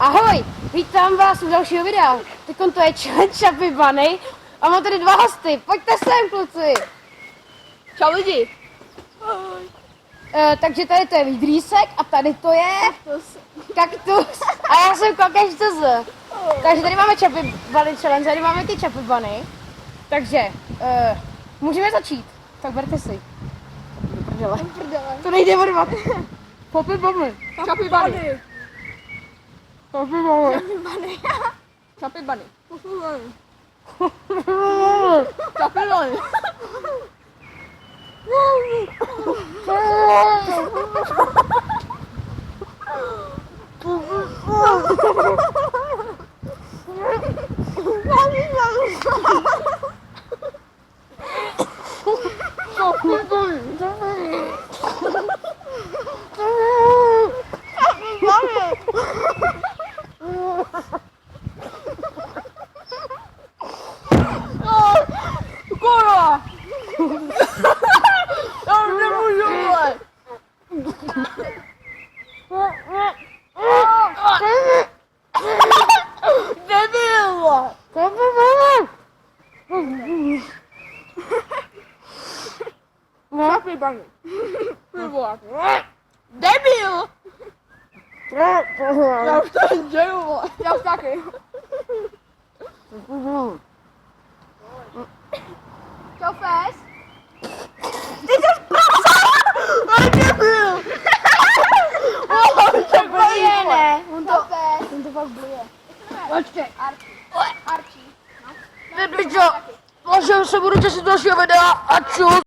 Ahoj, vítám vás u dalšího videa. Teď to je challenge Chubby Bunny a mám tady dva hosty. Pojďte sem, kluci. Čau lidi. Takže tady to je Vidrýsek a tady to je Kaktus. A já jsem Kokeš CZ. Takže tady máme Chubby Bunny challenge, tady máme ty Chubby Bunny. Takže můžeme začít. Tak berte si. To nejde odvat. Chubby Bunny. Chubby Bunny. Chubby Bunny. Chubby Bunny. Chubby Bunny. Kurva! Já už nemůžu, vole! Debil, vole! Chubby Bunny. Ty vole. Debil! Já už to děju, vole. Já už taky. Čau, Fes. Ty jsi prasa! Debil! To blije, ne? On to fakt blije. Počkej. Archie. Nebličo, možná se budu těšit dalšího videa a čus.